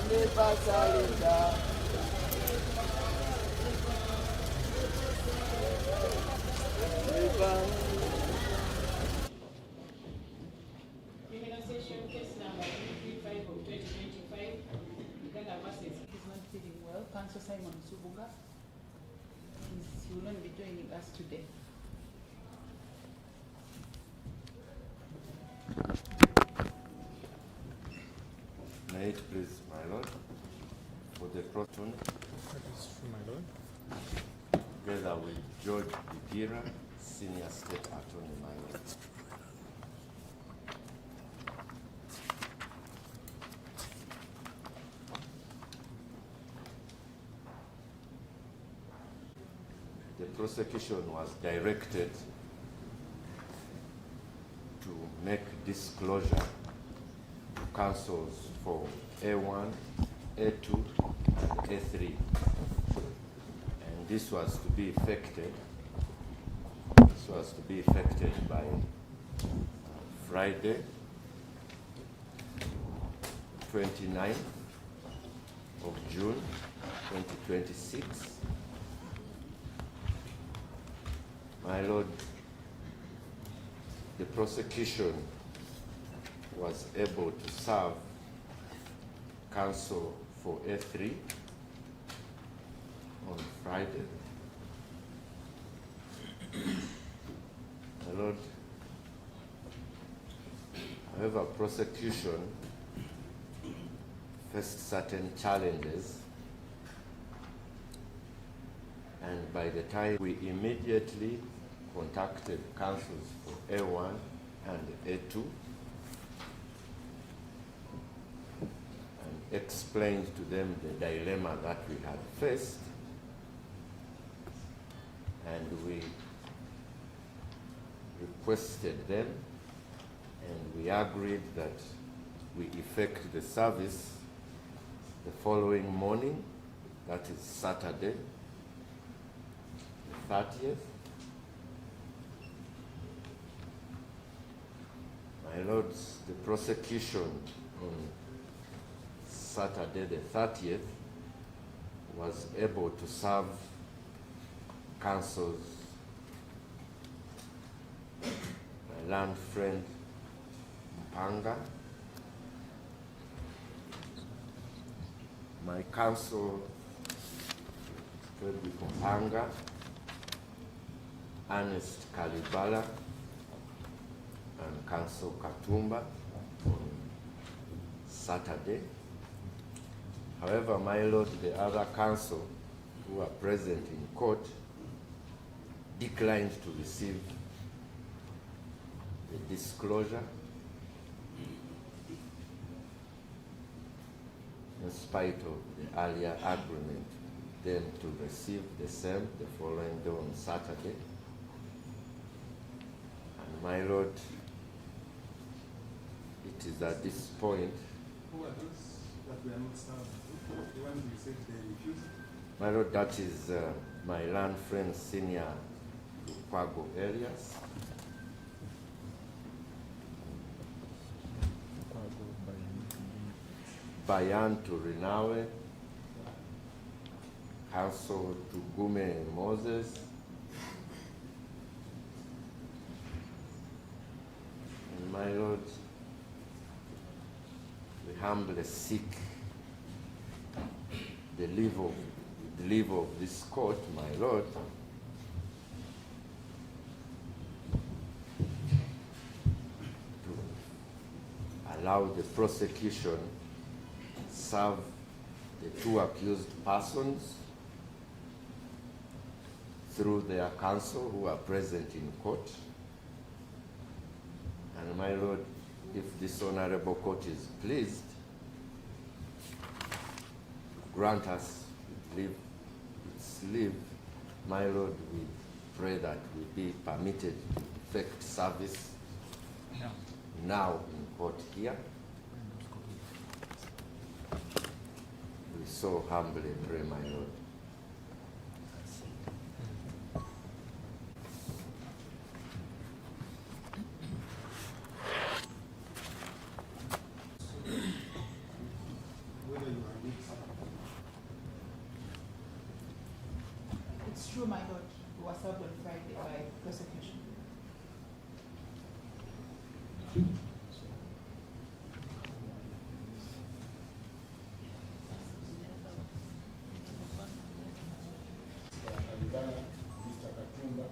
never surrender. Never. Criminal Session Case number 335 of 2025. Uganda versus is not feeling well. Counsel Simon Subuga. He will not be joining us today. May it please, my Lord, for the proton, That is true, my Lord. together with George Bigira, Senior State Attorney, my Lord. The prosecution was directed to make disclosure to counsels for A1, A2, and A3. And this was to be effected. By Friday, 29th of June, 2026. My Lord, the prosecution was able to serve counsel for A3 on Friday. My Lord, however, prosecution faced certain challenges, and by the time we immediately contacted counsels for A1 and A2 and explained to them the dilemma that we had faced, and we requested them, and we agreed that we effect the service the following morning, that is Saturday, the 30th. My lords, the prosecution on Saturday the 30th was able to serve counsels, my land friend Mpanga, my counsel Frederick Mpanga, Ernest Kalibala, and Counsel Katumba on Saturday. However, my lord, the other counsel who are present in court declined to receive the disclosure in spite of the earlier agreement then to receive the same the following day on Saturday. And my lord, it is at this point. Who are those that were not served? The one you said they refused? My lord, that is my land friend Senior Lukwago Elias, Bayan Turinawe, Counsel Tugume Moses, and my lord, we humbly seek the leave of this court, my lord, to allow the prosecution serve the two accused persons through their counsel who are present in court. And my lord, if this honorable court is pleased, grant us its leave, my lord, we pray that we be permitted to effect service now in court here. We so humbly pray, my lord. my lord, we were served on Friday by prosecution. Mr. Katumba.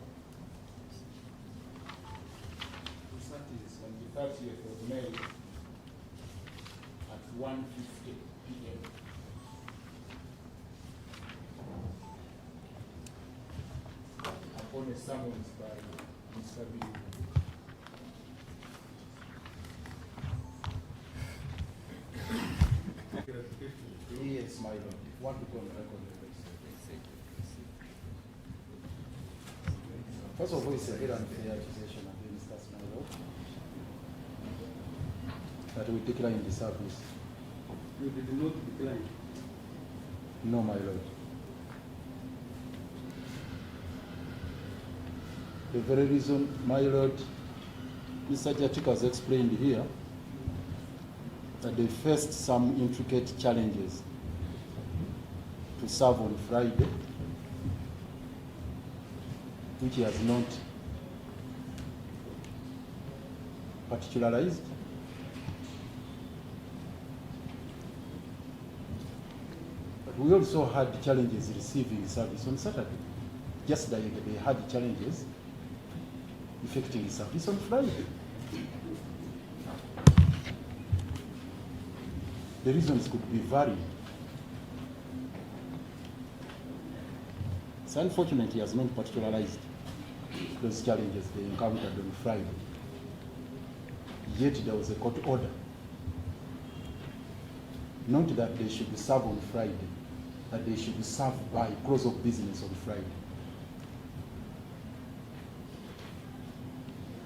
That is on the 30th of May at 1:50 p.m. Upon a summons by Mr. B. Yes, my lord. Want to go on record? First of all, it's a very unfair accusation against us, my lord, that we decline the service. You did not decline. No, my lord. The very reason, my lord, Mr. Jatik has explained here that they faced some intricate challenges to serve on Friday, which he has not particularized. But we also had challenges receiving service on Saturday. Just like they had challenges effecting service on Friday. The reasons could be varied. It's unfortunate he has not particularized those challenges they encountered on Friday. Yet there was a court order. Not that they should serve on Friday, that they should serve by close of business on Friday.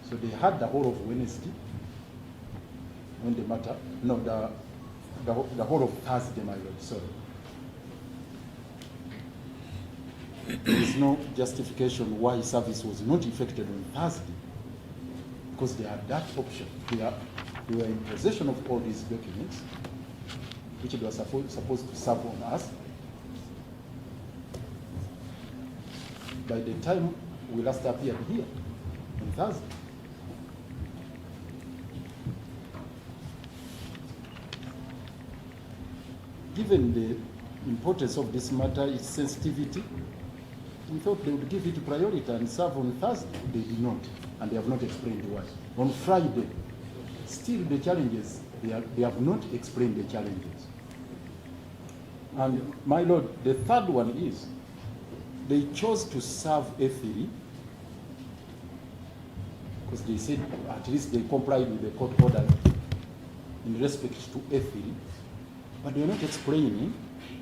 So they had the whole of Wednesday when the matter, no, the whole of Thursday, my lord, sorry. There is no justification why service was not effected on Thursday, because they had that option. They were in possession of all these documents, which they were supposed to serve on us. By the time we last appeared here, on Thursday. Given the importance of this matter, its sensitivity, we thought they would give it priority and serve on Thursday. They did not, and they have not explained why. On Friday, still the challenges, they have not explained the challenges. And my lord, the third one is, they chose to serve A3 because they said at least they complied with the court order in respect to A3, but they are not explaining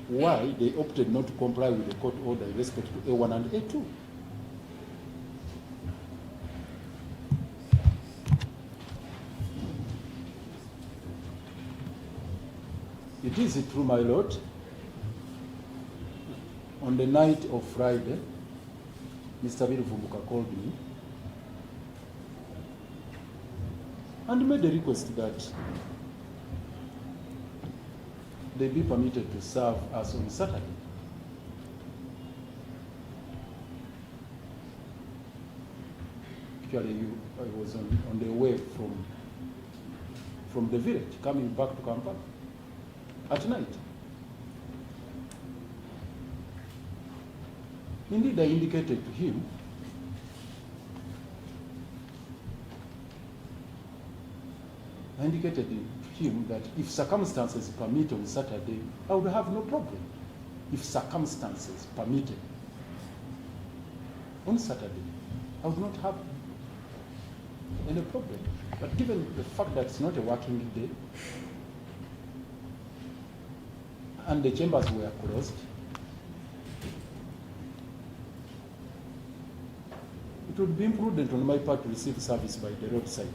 why they opted not to comply with the court order in respect to A1 and A2. It is true, my lord, on the night of Friday, Mr. Biruvumbuka called me and made a request that they be permitted to serve us on Saturday. Actually, I was on the way from the village, coming back to Kampala at night. Indeed, I indicated to him that if circumstances permit on Saturday, I would have no problem. If circumstances permitted on Saturday, I would not have any problem. But given the fact that it's not a working day, and the chambers were closed, it would be imprudent on my part to receive service by the roadside.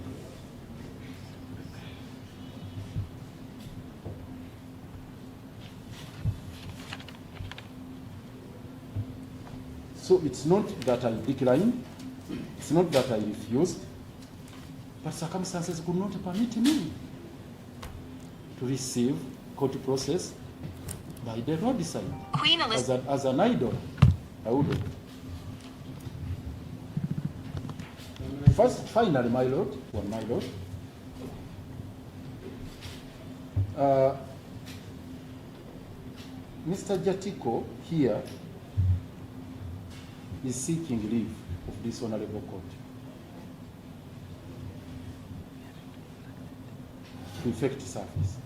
So it's not that I declined, it's not that I refused, but circumstances could not permit me to receive court process by the roadside. As an idol, I would. First, finally, my lord, Mr. Jatiko here is seeking leave of this honorable court to effect service.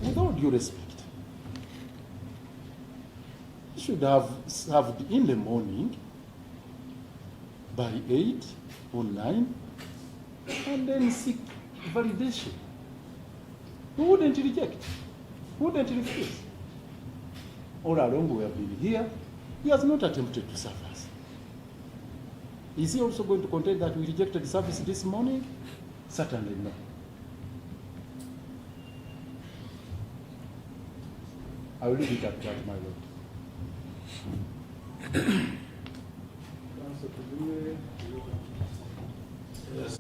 With all due respect, he should have served in the morning by 8 or 9 and then seek validation. Who wouldn't reject? Who wouldn't refuse? All along we have been here, he has not attempted to serve us. Is he also going to contend that we rejected service this morning? Certainly no. I will leave it at that, my lord. Yes.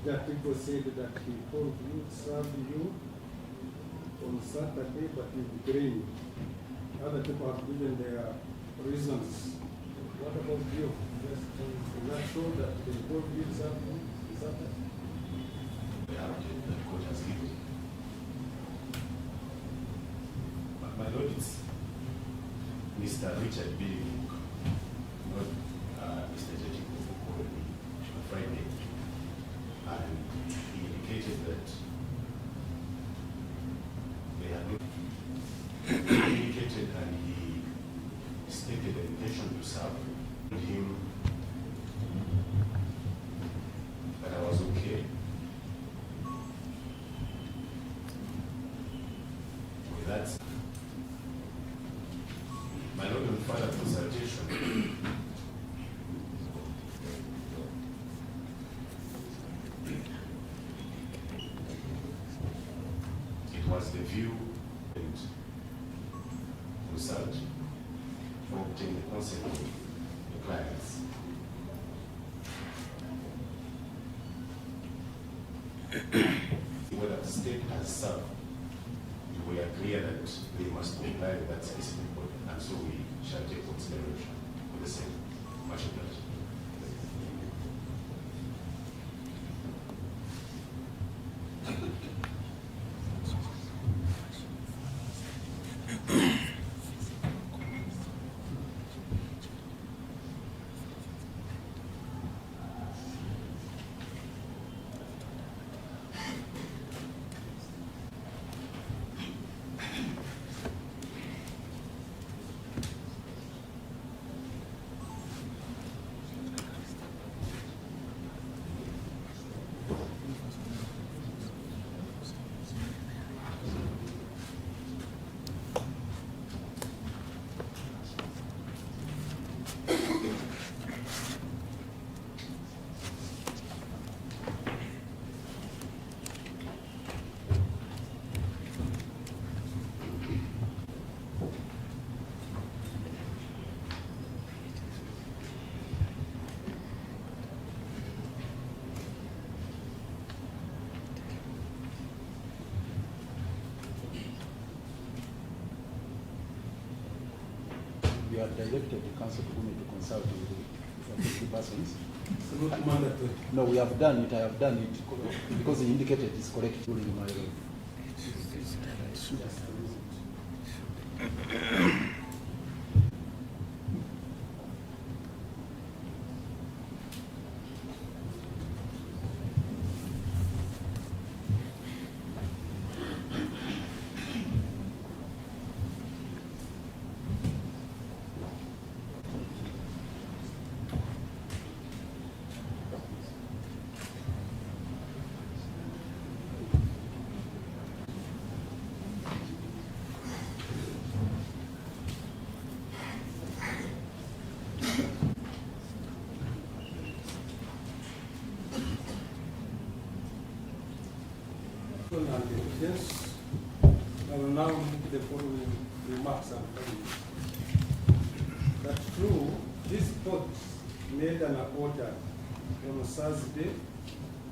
That people said that he called you, served you on Saturday, but you betrayed. Other people have given their reasons. What about you? Yes, is that true that they called you, served you Saturday? The update that court has given. But my lord, it's Mr. Richard Billing, not Mr. Jatiko, who called me on Friday. And he indicated that they had not communicated, and he stated the intention to serve him that I was okay with that. My lord, on further consultation, it was the view and consult for obtaining the consent of the clients. Whether the state has served, we are clear that they must comply with that specific order, and so we shall take consideration for the same. Much obliged. You have directed the council to me to consult with the persons. It's not mandatory. No, we have done it. I have done it because he indicated it's correct during my role. And evidence. I will now make the following remarks and findings. That's true, this court made an order on Thursday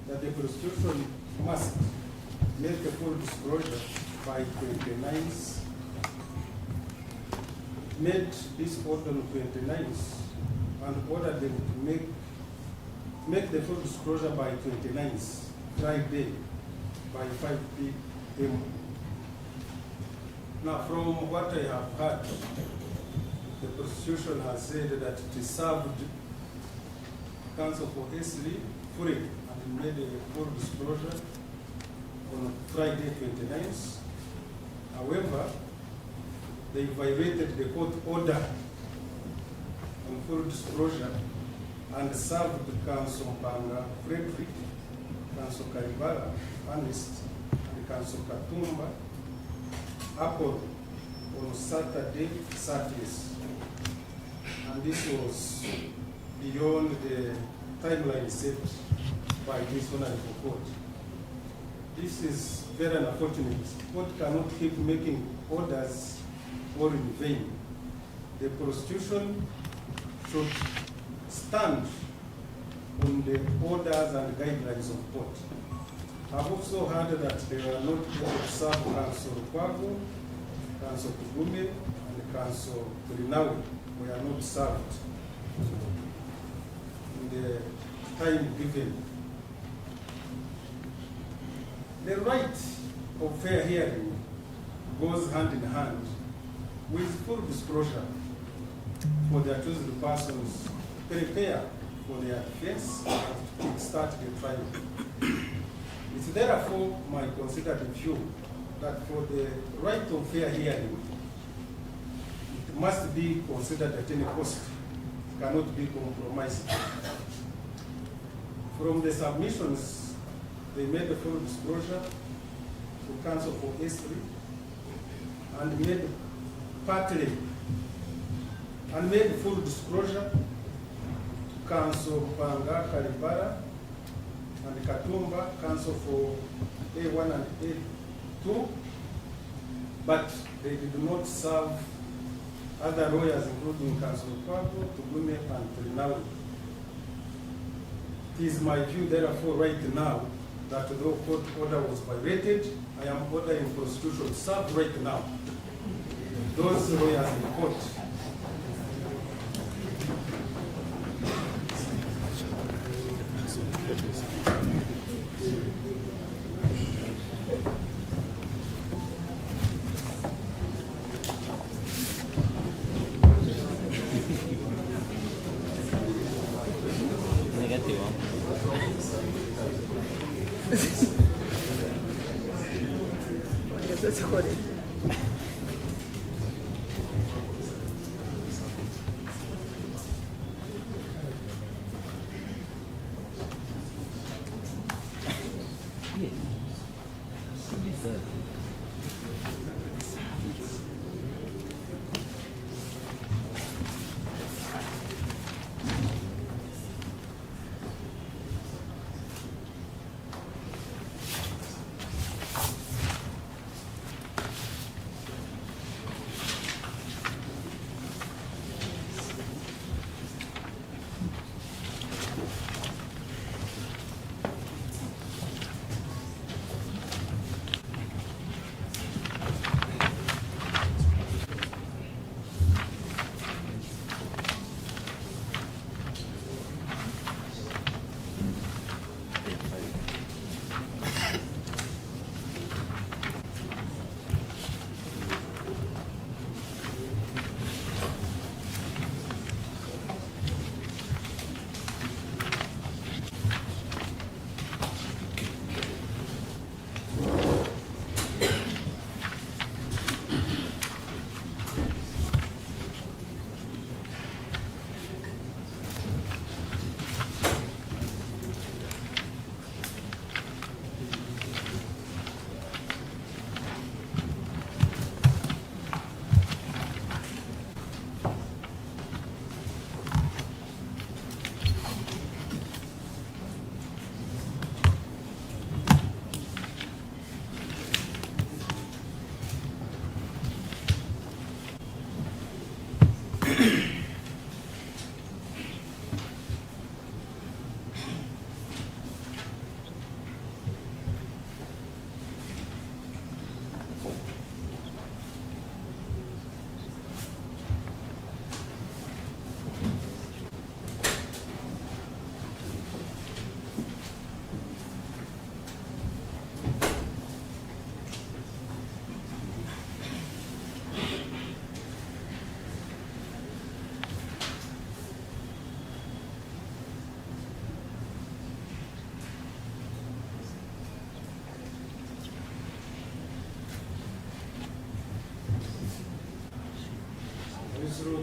that the prosecution must make a full disclosure by 29th. Made this order on 29th and ordered them to make the full disclosure by 29th, Friday, by 5 p.m. Now, from what I have heard, the prosecution has said that it served counsel for S3 fully and made a full disclosure on Friday 29th. However, they violated the court order on full disclosure and served counsel Panga Frederick, counsel Karibala, Ernest, and counsel Katumba Apple on Saturday, 30th. And this was beyond the timeline set by this honorable court. This is very unfortunate. Court cannot keep making orders all in vain. The prosecution should stand on the orders and guidelines of court. I've also heard that they were not able to serve Counsel Kwago, Counsel Kugume, and Counsel Kurinawe were not served in the time given. The right of fair hearing goes hand in hand with full disclosure for the accused persons prepare for their defense and start the trial. It's therefore my considered view that for the right of fair hearing, it must be considered at any cost, cannot be compromised. From the submissions, they made a full disclosure to counsel for S3 and made partly and made full disclosure to counsel Panga Karibara and Katumba, counsel for A1 and A2, but they did not serve other lawyers, including Counsel Kwago, Tugume, and Turinawe. It is my view, therefore, right now, that the court order was violated. I am ordering prosecution to serve right now those lawyers in court.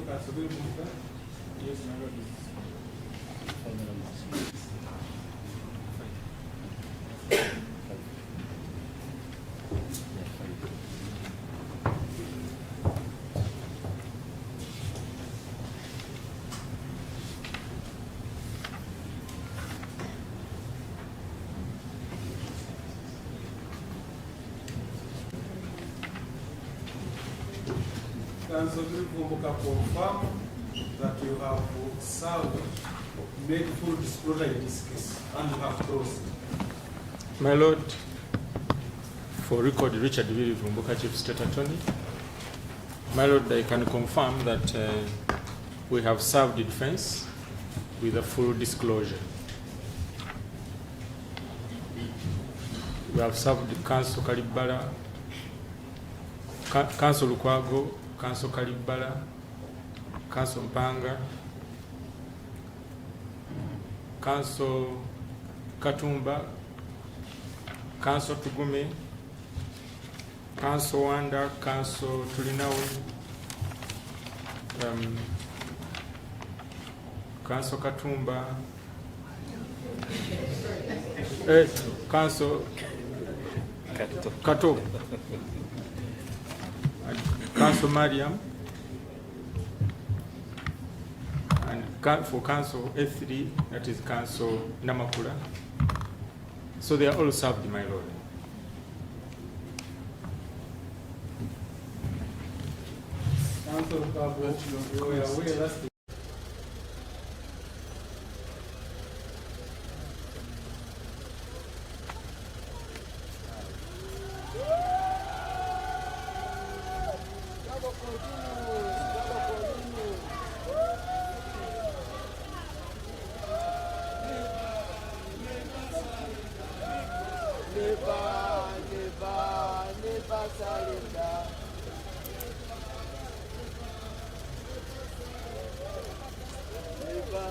Yes, my lord. Council Vumbuka confirm that you have served, made full disclosure in this case, and you have closed. My lord, for record, Richard Willie Vumbuka, Chief State Attorney. My lord, I can confirm that we have served the defense with a full disclosure. We have served the Council Kalibala, Council Lukwago, Council Kalibala, Council Mpanga, Council Katumba, Council Tugume, Council Wanda, Council Tulinawe, Council Katumba, Council Kato, Council Mariam, and for Council F3, that is Council Namakula. So they are all served, my lord. Council Kabo, you were aware last week. Never surrender. Never.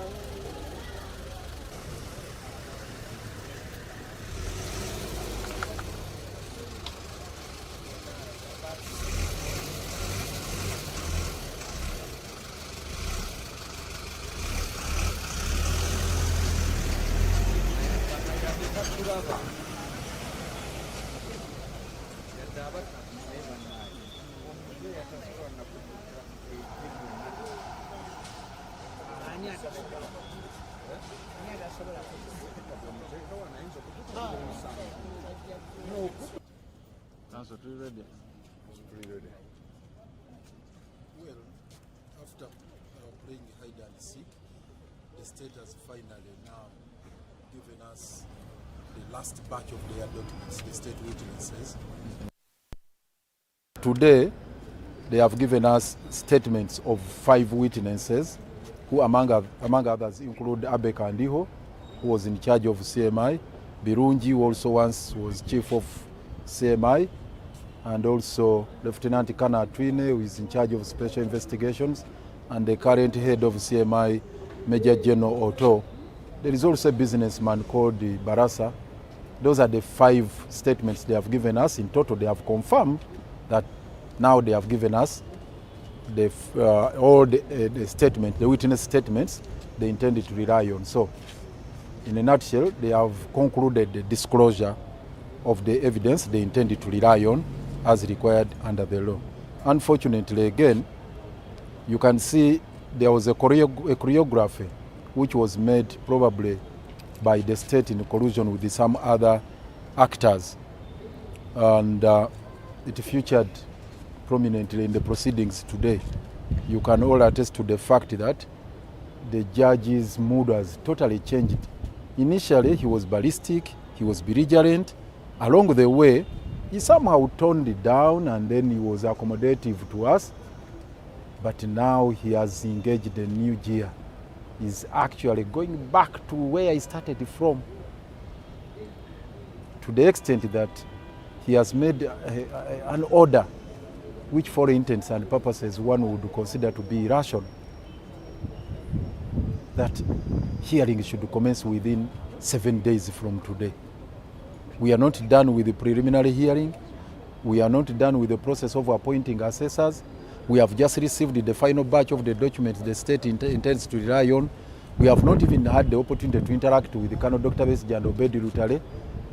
Council, are you ready? Well, after playing hide and seek, the state has finally now given us the last batch of their documents, the state witnesses. Today, they have given us statements of 5 witnesses, who among others include Abe Kandiho, who was in charge of CMI, Birungi, who also once was chief of CMI, and also Lieutenant Kana Twine, who is in charge of special investigations, and the current head of CMI, Major General Otto. There is also a businessman called Barasa. Those are the 5 statements they have given us. In total, they have confirmed that now they have given us the, all the statements, the witness statements they intended to rely on. So, in a nutshell, they have concluded the disclosure of the evidence they intended to rely on as required under the law. Unfortunately, again, you can see there was a choreography which was made probably by the state in collusion with some other actors, and it featured prominently in the proceedings today. You can all attest to the fact that the judge's mood has totally changed. Initially, he was ballistic, he was belligerent. Along the way, he somehow toned it down, and then he was accommodative to us. But now he has engaged a new gear. He's actually going back to where he started from, to the extent that he has made an order which for intents and purposes one would consider to be irrational, that hearing should commence within 7 days from today. We are not done with the preliminary hearing. We are not done with the process of appointing assessors. We have just received the final batch of the documents the state intends to rely on. We have not even had the opportunity to interact with the Colonel Dr. Besigye and Obedi Lutale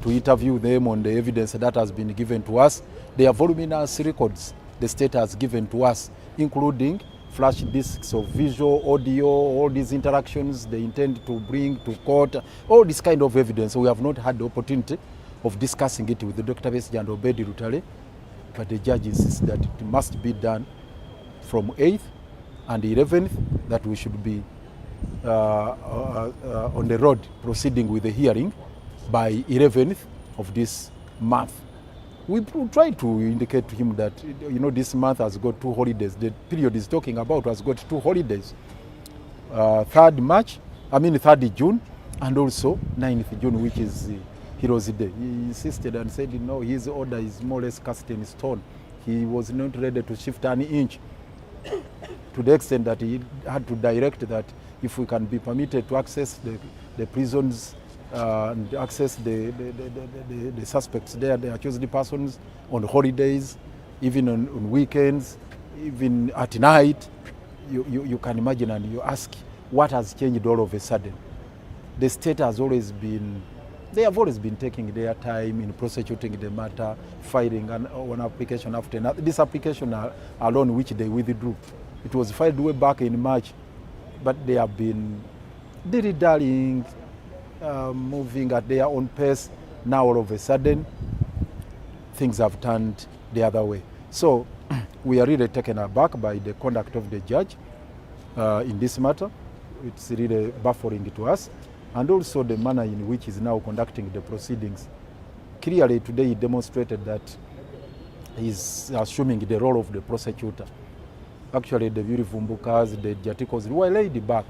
to interview them on the evidence that has been given to us. There are voluminous records the state has given to us, including flash discs of visual, audio, all these interactions they intend to bring to court, all this kind of evidence. We have not had the opportunity of discussing it with the Dr. Besigye and Obedi Lutale, but the judge insists that it must be done from 8th and 11th, that we should be on the road proceeding with the hearing by 11th of this month. We try to indicate to him that, you know, this month has got 2 holidays. The period he's talking about has got 2 holidays. 3rd June and also 9th June, which is Heroes Day. He insisted and said, no, his order is more or less cast in stone. He was not ready to shift an inch, to the extent that he had to direct that if we can be permitted to access the prisons and access the suspects there, the accused persons, on holidays, even on weekends, even at night, you can imagine, and you ask, what has changed all of a sudden? The state has always been, they have always been taking their time in prosecuting the matter, filing one application after another. This application alone, which they withdrew, it was filed way back in March, but they have been dilly-dallying, moving at their own pace. Now all of a sudden, things have turned the other way. So we are really taken aback by the conduct of the judge in this matter. It's really baffling to us. And also the manner in which he's now conducting the proceedings. Clearly today he demonstrated that he's assuming the role of the prosecutor. Actually the Vumbukas, the Jatikos were laid back.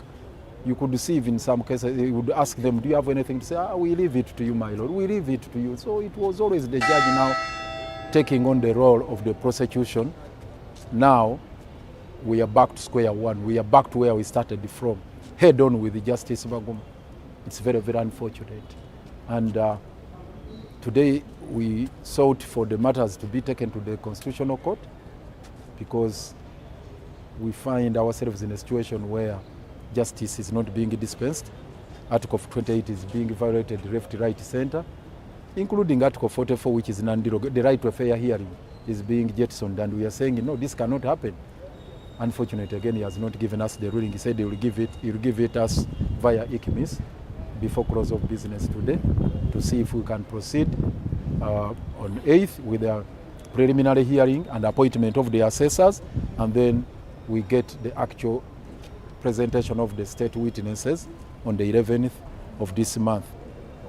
You could see in some cases, he would ask them, do you have anything to say? We leave it to you, my lord, we leave it to you. So it was always the judge now taking on the role of the prosecution. Now we are back to square one. We are back to where we started from, head on with Justice Baguma. It's very, very unfortunate. And today we sought for the matters to be taken to the Constitutional Court, because we find ourselves in a situation where justice is not being dispensed. Article 28 is being violated left, right, center, including Article 44, which is non-derogatory. The right to a fair hearing is being jettisoned, and we are saying, no, this cannot happen. Unfortunately, again, he has not given us the ruling. He said he will give it us via ICMIS before close of business today, to see if we can proceed on 8th with a preliminary hearing and appointment of the assessors, and then we get the actual presentation of the state witnesses on the 11th of this month.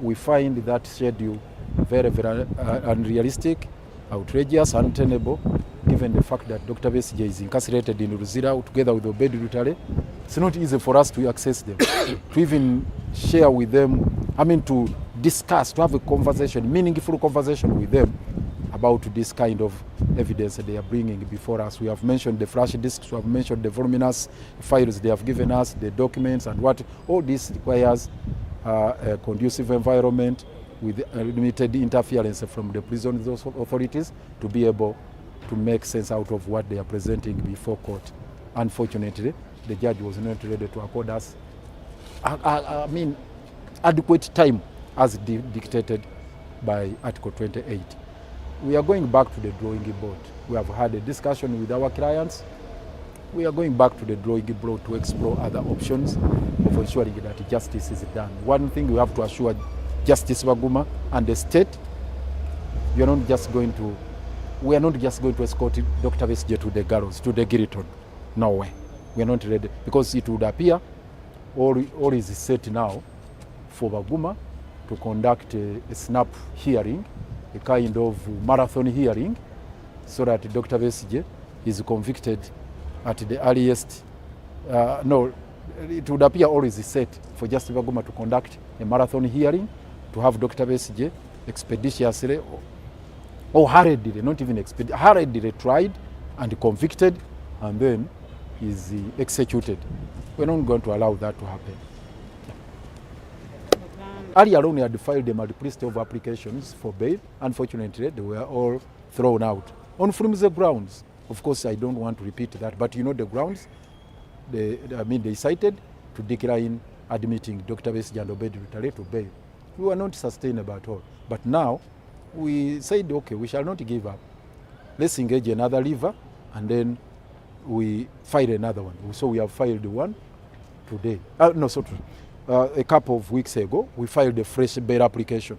We find that schedule very, very unrealistic, outrageous, untenable, given the fact that Dr. Besigye is incarcerated in Ruzira together with Obedi Lutale. It's not easy for us to access them, to even share with them, to discuss, to have a conversation, meaningful conversation with them about this kind of evidence that they are bringing before us. We have mentioned the flash disks, we have mentioned the voluminous files they have given us, the documents, and what all this requires a conducive environment with limited interference from the prison authorities to be able to make sense out of what they are presenting before court. Unfortunately, the judge was not ready to accord us adequate time as dictated by Article 28. We are going back to the drawing board. We have had a discussion with our clients. We are going back to the drawing board to explore other options of ensuring that justice is done. One thing we have to assure Justice Baguma and the state, we are not just going to escort Dr. Besigye to the gallows, to the guillotine. No way. We are not ready, because it would appear all is set now for Baguma to conduct a snap hearing, a kind of marathon hearing, so that Dr. Besigye is convicted at the earliest. No, it would appear all is set for Justice Baguma to conduct a marathon hearing, to have Dr. Besigye expeditiously or hurriedly, not even expeditiously, hurriedly tried and convicted, and then is executed. We're not going to allow that to happen. Earlier on, we had filed a multiplicity of applications for bail. Unfortunately, they were all thrown out on flimsy grounds. Of course, I don't want to repeat that, but you know the grounds they cited to decline admitting Dr. Besigye and Obed Lutale to bail. We were not sustainable at all. But now we said, okay, we shall not give up. Let's engage another lever, and then we file another one. So we have filed one today. A couple of weeks ago, we filed a fresh bail application.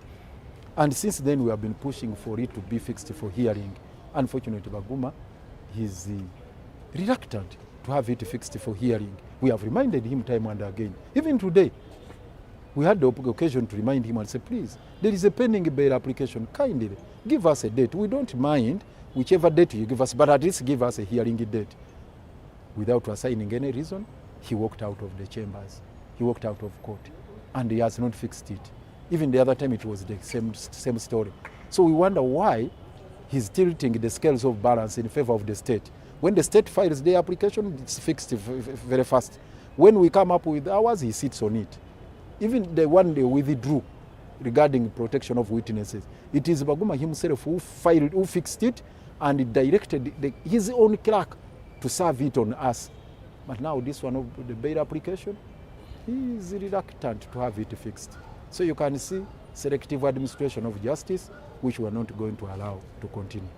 And since then, we have been pushing for it to be fixed for hearing. Unfortunately, Baguma is reluctant to have it fixed for hearing. We have reminded him time and again. Even today, we had the occasion to remind him and say, please, there is a pending bail application. Kindly give us a date. We don't mind whichever date you give us, but at least give us a hearing date. Without assigning any reason, he walked out of the chambers. He walked out of court, and he has not fixed it. Even the other time, it was the same story. So we wonder why he's tilting the scales of balance in favor of the state. When the state files the application, it's fixed very fast. When we come up with ours, he sits on it. Even the one they withdrew regarding protection of witnesses, it is Baguma himself who fixed it and directed his own clerk to serve it on us. But now this one of the bail application, he is reluctant to have it fixed. So you can see selective administration of justice, which we are not going to allow to continue.